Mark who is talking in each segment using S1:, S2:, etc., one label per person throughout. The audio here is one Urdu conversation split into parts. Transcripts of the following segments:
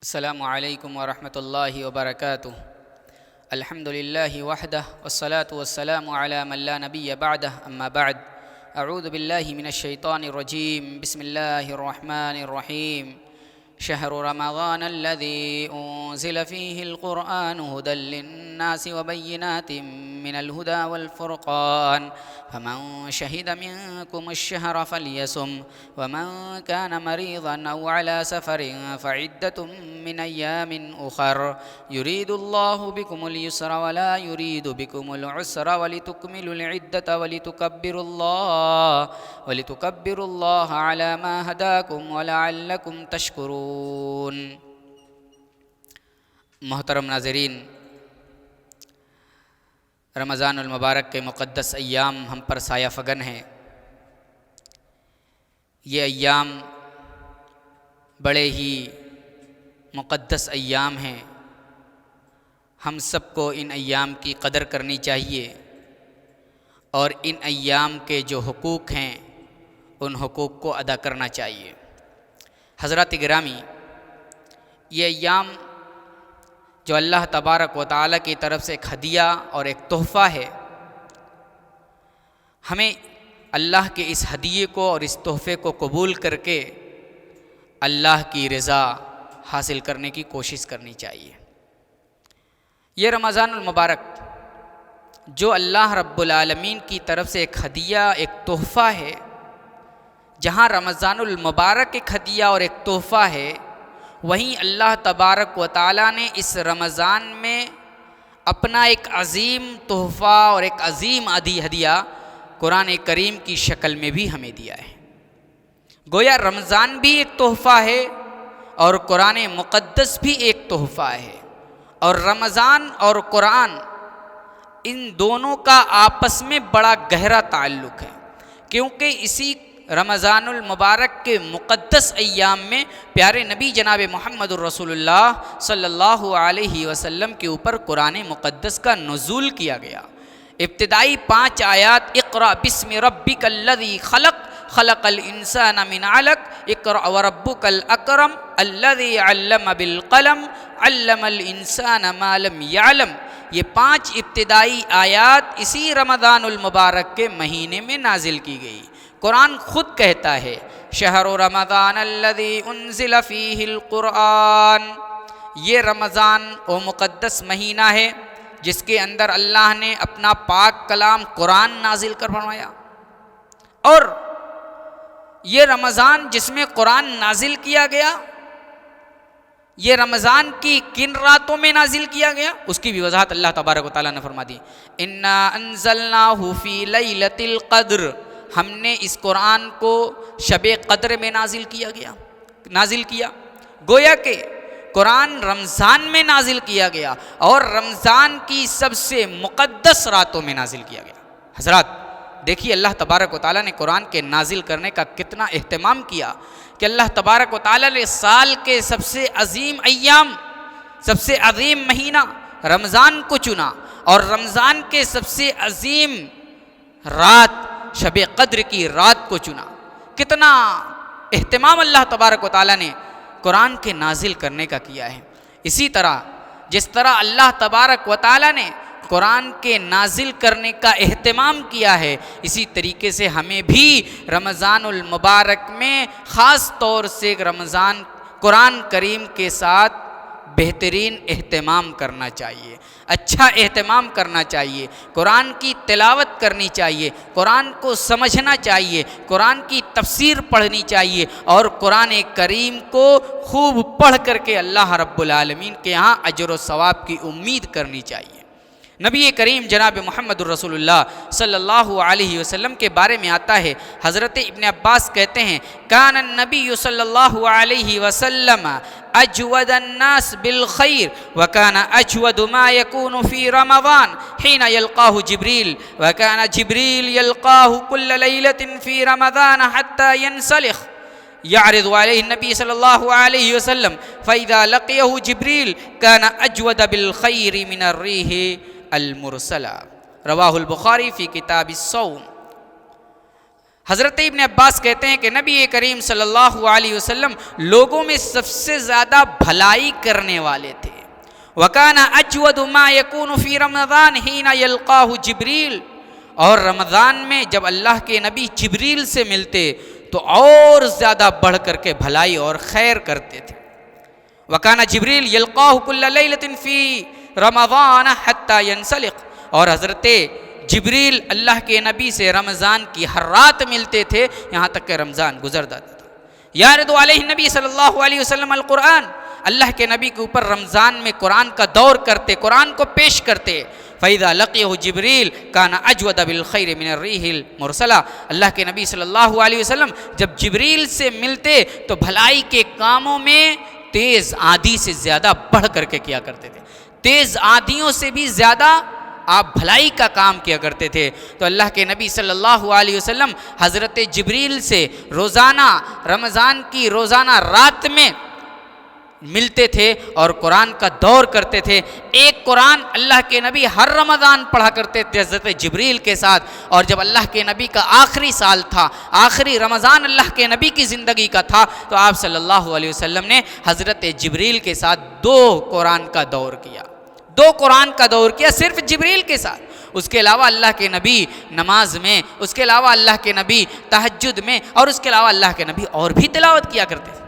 S1: السلام علیکم ورحمۃ اللہ وبرکاتہ۔ الحمد للہ وحدہ والصلاة والسلام علی من لا نبی بعدہ، اما بعد، اعوذ باللہ من الشیطان الرجیم، بسم اللہ الرحمن الرحیم۔ شہر رمضان الذی انزل فیہ القرآن ھدی للناس وبینات من الہدی والفرقان، فمن شہد منکم الشہر فلیصم، ومن کان مریضا او علی سفر فعدۃ من ایام اخر، یرید اللہ بکم اليسر ولا یرید بکم العسر ولتکملوا العدۃ ولتکبروا اللہ علی ما ھداکم ولعلکم تشکرون۔ محترم ناظرین، رمضان المبارک کے مقدس ایام ہم پر سایہ فگن ہیں۔ یہ ایام بڑے ہی مقدس ایام ہیں۔ ہم سب کو ان ایام کی قدر کرنی چاہیے اور ان ایام کے جو حقوق ہیں ان حقوق کو ادا کرنا چاہیے۔ حضرات گرامی، یہ ایام جو اللہ تبارک و تعالیٰ کی طرف سے ایک ہدیہ اور ایک تحفہ ہے، ہمیں اللہ کے اس ہدیے کو اور اس تحفے کو قبول کر کے اللہ کی رضا حاصل کرنے کی کوشش کرنی چاہیے۔ یہ رمضان المبارک جو اللہ رب العالمین کی طرف سے ایک ہدیہ، ایک تحفہ ہے، جہاں رمضان المبارک ایک ہدیہ اور ایک تحفہ ہے، وہیں اللہ تبارک و تعالیٰ نے اس رمضان میں اپنا ایک عظیم تحفہ اور ایک عظیم ہدیہ قرآن کریم کی شکل میں بھی ہمیں دیا ہے۔ گویا رمضان بھی ایک تحفہ ہے اور قرآن مقدس بھی ایک تحفہ ہے، اور رمضان اور قرآن ان دونوں کا آپس میں بڑا گہرا تعلق ہے، کیونکہ اسی رمضان المبارک کے مقدس ایام میں پیارے نبی جناب محمد الرسول اللہ صلی اللہ علیہ وسلم کے اوپر قرآن مقدس کا نزول کیا گیا۔ ابتدائی 5 آیات، اقرأ بسم ربک الذی خلق، خلق الانسان من علق، اقرأ وربک الاکرم الذی علم بالقلم، علم الانسان ما لم یعلم، یہ 5 ابتدائی آیات اسی رمضان المبارک کے مہینے میں نازل کی گئی۔ قرآن خود کہتا ہے، شہر رمضان الذی انزل فیہ القرآن، یہ رمضان وہ مقدس مہینہ ہے جس کے اندر اللہ نے اپنا پاک کلام قرآن نازل کر فرمایا، اور یہ رمضان جس میں قرآن نازل کیا گیا، یہ رمضان کی کن راتوں میں نازل کیا گیا اس کی بھی وضاحت اللہ تبارک و تعالیٰ نے فرما دی۔ انا انزلناہ فی لیلۃ القدر، ہم نے اس قرآن کو شب قدر میں نازل کیا۔ گویا کہ قرآن رمضان میں نازل کیا گیا اور رمضان کی سب سے مقدس راتوں میں نازل کیا گیا۔ حضرات دیکھیے، اللہ تبارک و تعالیٰ نے قرآن کے نازل کرنے کا کتنا اہتمام کیا کہ اللہ تبارک و تعالیٰ نے سال کے سب سے عظیم ایام، سب سے عظیم مہینہ رمضان کو چنا، اور رمضان کے سب سے عظیم رات شب قدر کی رات کو چنا۔ کتنا اہتمام اللہ تبارک و تعالیٰ نے قرآن کے نازل کرنے کا کیا ہے۔ اسی طرح جس طرح اللہ تبارک و تعالیٰ نے قرآن کے نازل کرنے کا اہتمام کیا ہے، اسی طریقے سے ہمیں بھی رمضان المبارک میں خاص طور سے قرآن کریم کے ساتھ بہترین اہتمام کرنا چاہیے، اچھا اہتمام کرنا چاہیے، قرآن کی تلاوت کرنی چاہیے، قرآن کو سمجھنا چاہیے، قرآن کی تفسیر پڑھنی چاہیے، اور قرآن کریم کو خوب پڑھ کر کے اللہ رب العالمین کے ہاں اجر و ثواب کی امید کرنی چاہیے۔ نبی کریم جناب محمد الرسول اللہ صلی اللہ علیہ وسلم کے بارے میں آتا ہے، حضرت ابن عباس کہتے ہیں، کان النبی صلی اللہ علیہ وسلم اجود الناس بالخیر وکان اجود ما یکون فی رمضان حین یلقاہ جبریل وکان جبریل یلقاہ کل لیلۃ فی رمضان حتی ینسلخ، یعرض علیہ النبی صلی اللہ علیہ وسلم فاذا لقیہ جبریل کان اجود بالخیر من الریح المرسلہ، رواہ البخاری فی کتاب الصوم۔ حضرت ابن عباس کہتے ہیں کہ نبی کریم صلی اللہ علیہ وسلم لوگوں میں سب سے زیادہ بھلائی کرنے والے تھے. وَكَانَ أَجْوَدُ مَا يَكُونُ فِي رَمَضَانِ حِينَ يَلْقَاهُ جِبْرِيلُ. اور رمضان میں جب اللہ کے نبی جبریل سے ملتے تو اور زیادہ بڑھ کر کے بھلائی اور خیر کرتے تھے. وَكَانَ جِبْرِيلُ يَلْقَاهُ كُلَّ لَيْلَةٍ فِي رَمَضَانَ حَتَّى يَنْسَلِخ. اور حضرت جبریل اللہ کے نبی سے رمضان کی ہر رات ملتے تھے یہاں تک کہ رمضان گزر جاتا تھا. یارد علیہ نبی صلی اللہ علیہ وسلم القرآن. اللہ کے نبی کے اوپر رمضان میں قرآن کا دور کرتے، قرآن کو پیش کرتے. فَإِذَا لَقِيَهُ جِبْرِيلُ كَانَ أَجْوَدَ بِالْخَيْرِ مِنَ الرِّيحِ الْمُرْسَلَةِ. اللہ کے نبی صلی اللہ علیہ وسلم جب جبریل سے ملتے تو بھلائی کے کاموں میں تیز آندھی سے زیادہ بڑھ کر کے کیا کرتے تھے. تیز آندھیوں سے بھی زیادہ آپ بھلائی کا کام کیا کرتے تھے. تو اللہ کے نبی صلی اللہ علیہ وسلم حضرت جبریل سے روزانہ رمضان کی روزانہ رات میں ملتے تھے اور قرآن کا دور کرتے تھے. ایک قرآن اللہ کے نبی ہر رمضان پڑھا کرتے تھے حضرت جبریل کے ساتھ. اور جب اللہ کے نبی کا آخری سال تھا، آخری رمضان اللہ کے نبی کی زندگی کا تھا، تو آپ صلی اللہ علیہ وسلم نے حضرت جبریل کے ساتھ 2 قرآن کا دور کیا. 2 قرآن کا دور کیا صرف جبریل کے ساتھ. اس کے علاوہ اللہ کے نبی نماز میں، اس کے علاوہ اللہ کے نبی تہجد میں، اور اس کے علاوہ اللہ کے نبی اور بھی تلاوت کیا کرتے تھے.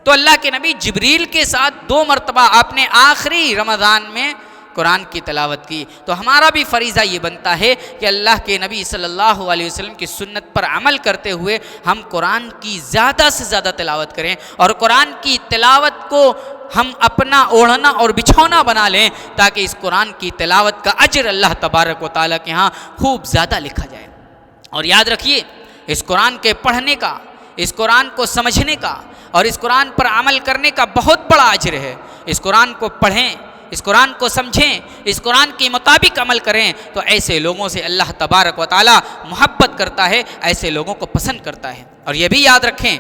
S1: تو اللہ کے نبی جبریل کے ساتھ 2 مرتبہ آپ نے آخری رمضان میں قرآن کی تلاوت کی. تو ہمارا بھی فریضہ یہ بنتا ہے کہ اللہ کے نبی صلی اللہ علیہ وسلم کی سنت پر عمل کرتے ہوئے ہم قرآن کی زیادہ سے زیادہ تلاوت کریں، اور قرآن کی تلاوت کو ہم اپنا اوڑھنا اور بچھونا بنا لیں تاکہ اس قرآن کی تلاوت کا اجر اللہ تبارک و تعالیٰ کے ہاں خوب زیادہ لکھا جائے. اور یاد رکھیے اس قرآن کے پڑھنے کا، اس قرآن کو سمجھنے کا اور اس قرآن پر عمل کرنے کا بہت بڑا اجر ہے. اس قرآن کو پڑھیں، اس قرآن کو سمجھیں، اس قرآن کے مطابق عمل کریں تو ایسے لوگوں سے اللہ تبارک و تعالیٰ محبت کرتا ہے، ایسے لوگوں کو پسند کرتا ہے. اور یہ بھی یاد رکھیں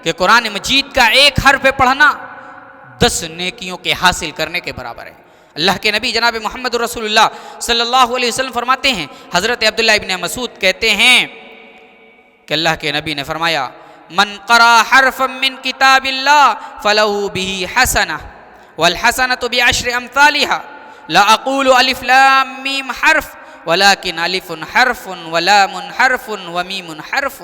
S1: کہ قرآن مجید کا ایک حرف پڑھنا 10 نیکیوں کے حاصل کرنے کے برابر ہے. اللہ کے نبی جناب محمد رسول اللہ صلی اللہ علیہ وسلم فرماتے ہیں، حضرت عبداللہ ابن مسعود کہتے ہیں کہ اللہ کے نبی نے فرمایا من قرأ حرفا من کتاب اللہ فلہ بہ حسنہ والحسنۃ بعشر امثالها لا اقول الف لام میم حرف ولكن الف حرف ولام حرف ومیم حرف.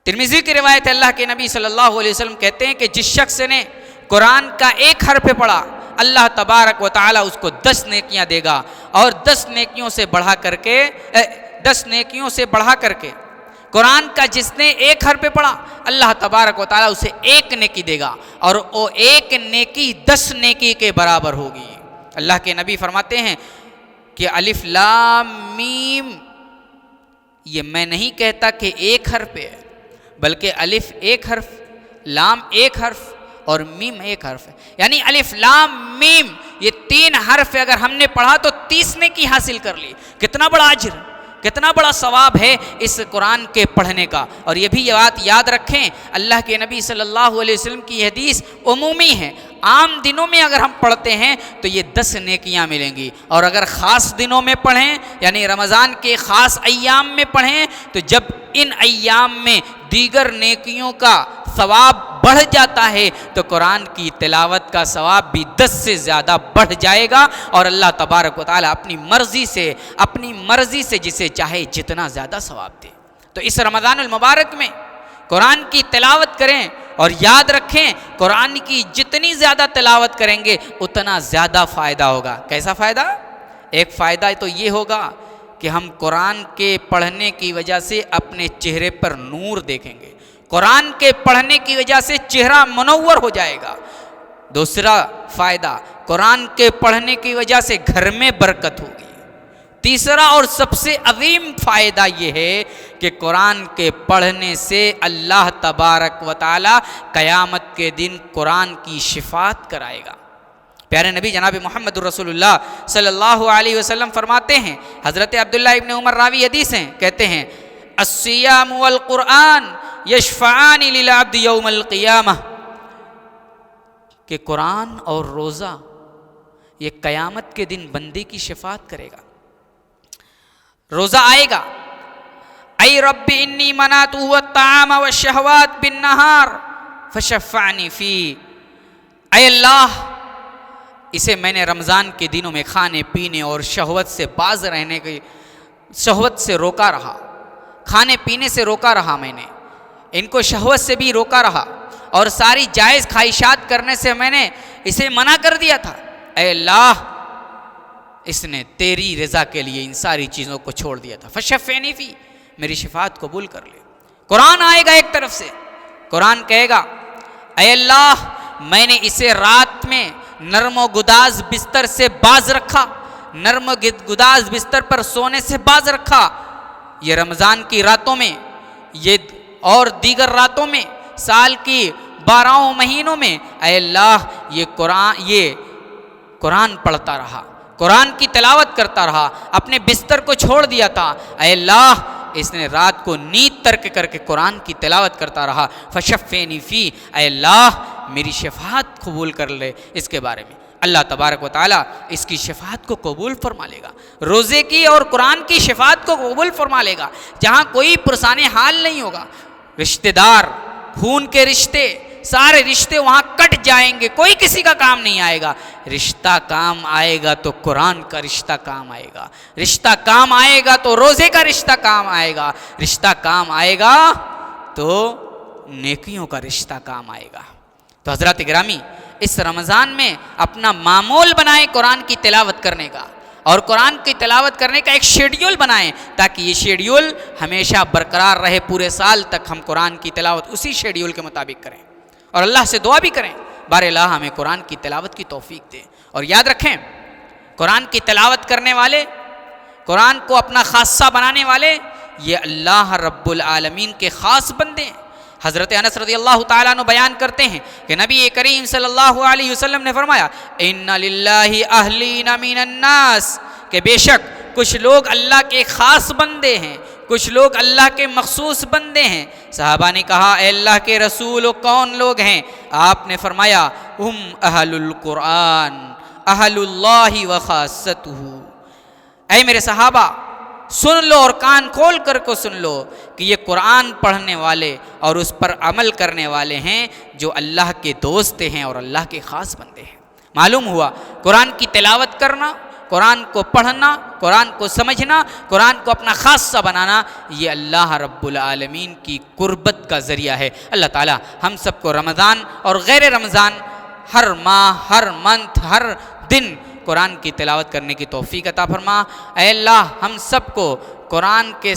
S1: ترمذی کی روایت ہے، اللہ کے نبی صلی اللہ علیہ وسلم کہتے ہیں کہ جس شخص نے قرآن کا ایک حرف پڑھا اللہ تبارک و تعالیٰ اس کو 10 نیکیاں دے گا، اور 10 نیکیوں سے بڑھا کر کے قرآن کا جس نے ایک حرف پڑھا اللہ تبارک و تعالیٰ اسے 1 نیکی دے گا، اور وہ 1 نیکی 10 نیکی کے برابر ہوگی. اللہ کے نبی فرماتے ہیں کہ الف لام میم، یہ میں نہیں کہتا کہ ایک حرف ہے، بلکہ الف ایک حرف، لام ایک حرف اور میم ایک حرف ہے. یعنی الف لام میم یہ 3 حرف اگر ہم نے پڑھا تو 30 نیکی حاصل کر لی. کتنا بڑا اجر، کتنا بڑا ثواب ہے اس قرآن کے پڑھنے کا. اور یہ بھی یہ بات یاد رکھیں، اللہ کے نبی صلی اللہ علیہ وسلم کی حدیث عمومی ہے. عام دنوں میں اگر ہم پڑھتے ہیں تو یہ 10 نیکیاں ملیں گی، اور اگر خاص دنوں میں پڑھیں یعنی رمضان کے خاص ایام میں پڑھیں تو جب ان ایام میں دیگر نیکیوں کا ثواب بڑھ جاتا ہے تو قرآن کی تلاوت کا ثواب بھی 10 سے زیادہ بڑھ جائے گا، اور اللہ تبارک و تعالیٰ اپنی مرضی سے جسے چاہے جتنا زیادہ ثواب دے. تو اس رمضان المبارک میں قرآن کی تلاوت کریں، اور یاد رکھیں قرآن کی جتنی زیادہ تلاوت کریں گے اتنا زیادہ فائدہ ہوگا. کیسا فائدہ؟ ایک فائدہ تو یہ ہوگا کہ ہم قرآن کے پڑھنے کی وجہ سے اپنے چہرے پر نور دیکھیں گے، قرآن کے پڑھنے کی وجہ سے چہرہ منور ہو جائے گا. دوسرا فائدہ، قرآن کے پڑھنے کی وجہ سے گھر میں برکت ہوگی. تیسرا اور سب سے عظیم فائدہ یہ ہے کہ قرآن کے پڑھنے سے اللہ تبارک و تعالی قیامت کے دن قرآن کی شفاعت کرائے گا. پیارے نبی جناب محمد رسول اللہ صلی اللہ علیہ وسلم فرماتے ہیں، حضرت عبداللہ ابن عمر راوی حدیث ہیں، کہتے ہیں الصیام والقرآن یشفعان للعبد یوم القیامہ، کہ قرآن اور روزہ یہ قیامت کے دن بندے کی شفاعت کرے گا. روزہ آئے گا، ای رب انی منعته الطعام والشہوات بالنہار فشفعنی فی، اے اللہ اسے میں نے رمضان کے دنوں میں کھانے پینے اور شہوت سے باز رہنے کی، شہوت سے روکا رہا، کھانے پینے سے روکا رہا، میں نے ان کو شہوت سے بھی روکا رہا، اور ساری جائز خواہشات کرنے سے میں نے اسے منع کر دیا تھا۔ اے اللہ اس نے تیری رضا کے لیے ان ساری چیزوں کو چھوڑ دیا تھا، فشفعنی فی، میری شفاعت قبول کر لے۔ قرآن آئے گا ایک طرف سے، قرآن کہے گا اے اللہ میں نے اسے رات میں نرم و گداز بستر سے باز رکھا، نرم و گداز بستر پر سونے سے باز رکھا، یہ رمضان کی راتوں میں، یہ اور دیگر راتوں میں، سال کی 12 مہینوں میں اے اللہ یہ قرآن پڑھتا رہا، قرآن کی تلاوت کرتا رہا، اپنے بستر کو چھوڑ دیا تھا، اے اللہ اس نے رات کو نیند ترک کر کے قرآن کی تلاوت کرتا رہا، فشفعنی فی، اے اللہ میری شفاعت قبول کر لے اس کے بارے میں۔ اللہ تبارک و تعالیٰ اس کی شفاعت کو قبول فرما لے گا، روزے کی اور قرآن کی شفاعت کو قبول فرما لے گا، جہاں کوئی پرسان حال نہیں ہوگا، رشتہ دار، خون کے رشتے، سارے رشتے وہاں کٹ جائیں گے، کوئی کسی کا کام نہیں آئے گا۔ رشتہ کام آئے گا تو قرآن کا رشتہ کام آئے گا، رشتہ کام آئے گا تو روزے کا رشتہ کام آئے گا، رشتہ کام آئے گا تو نیکیوں کا رشتہ کام آئے گا۔ تو حضرات گرامی اس رمضان میں اپنا معمول بنائیں قرآن کی تلاوت کرنے کا، اور قرآن کی تلاوت کرنے کا ایک شیڈیول بنائیں تاکہ یہ شیڈیول ہمیشہ برقرار رہے، پورے سال تک ہم قرآن کی تلاوت اسی شیڈیول کے مطابق کریں، اور اللہ سے دعا بھی کریں بار الہ ہمیں قرآن کی تلاوت کی توفیق دے۔ اور یاد رکھیں قرآن کی تلاوت کرنے والے، قرآن کو اپنا خاصہ بنانے والے، یہ اللہ رب العالمین کے خاص بندے ہیں۔ حضرت انس رضی اللہ تعالیٰ عنہ بیان کرتے ہیں کہ نبی کریم صلی اللہ علیہ وسلم نے فرمایا ان للہ اہلین من الناس، کہ بے شک کچھ لوگ اللہ کے خاص بندے ہیں، کچھ لوگ اللہ کے مخصوص بندے ہیں۔ صحابہ نے کہا اے اللہ کے رسول وہ کون لوگ ہیں؟ آپ نے فرمایا ہم اہل القرآن اہل اللہ و خاصتہ، اے میرے صحابہ سن لو اور کان کھول کر کو سن لو کہ یہ قرآن پڑھنے والے اور اس پر عمل کرنے والے ہیں جو اللہ کے دوست ہیں اور اللہ کے خاص بندے ہیں۔ معلوم ہوا قرآن کی تلاوت کرنا، قرآن کو پڑھنا، قرآن کو سمجھنا، قرآن کو اپنا خاصہ بنانا، یہ اللہ رب العالمین کی قربت کا ذریعہ ہے۔ اللہ تعالی ہم سب کو رمضان اور غیر رمضان ہر ماہ، ہر منتھ، ہر دن قرآن کی تلاوت کرنے کی توفیق عطا فرما۔ اے اللہ ہم سب کو قرآن کے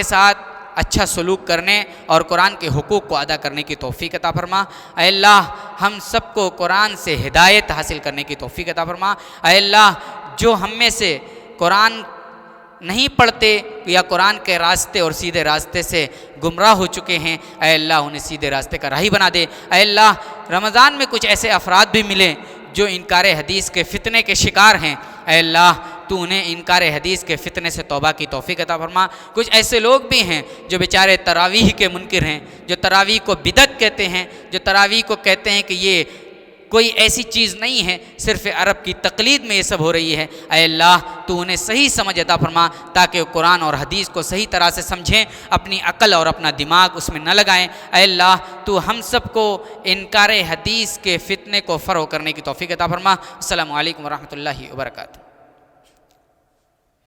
S1: ساتھ اچھا سلوک کرنے اور قرآن کے حقوق کو ادا کرنے کی توفیق عطا فرما۔ اے اللہ ہم سب کو قرآن سے ہدایت حاصل کرنے کی توفیق عطا فرما۔ اے اللہ جو ہم میں سے قرآن نہیں پڑھتے یا قرآن کے راستے اور سیدھے راستے سے گمراہ ہو چکے ہیں، اے اللہ انہیں سیدھے راستے کا راہی بنا دے۔ اے اللہ رمضان میں کچھ ایسے افراد بھی ملیں جو انکار حدیث کے فتنے کے شکار ہیں، اے اللہ تو انہیں انکار حدیث کے فتنے سے توبہ کی توفیق عطا فرما۔ کچھ ایسے لوگ بھی ہیں جو بیچارے تراویح کے منکر ہیں، جو تراویح کو بدعت کہتے ہیں، جو تراویح کو کہتے ہیں کہ یہ کوئی ایسی چیز نہیں ہے، صرف عرب کی تقلید میں یہ سب ہو رہی ہے۔ اے اللہ تو انہیں صحیح سمجھ عطا فرما تاکہ وہ قرآن اور حدیث کو صحیح طرح سے سمجھیں، اپنی عقل اور اپنا دماغ اس میں نہ لگائیں۔ اے اللہ تو ہم سب کو انکار حدیث کے فتنے کو فروغ کرنے کی توفیق عطا فرما۔ السلام علیکم ورحمۃ اللہ وبرکاتہ۔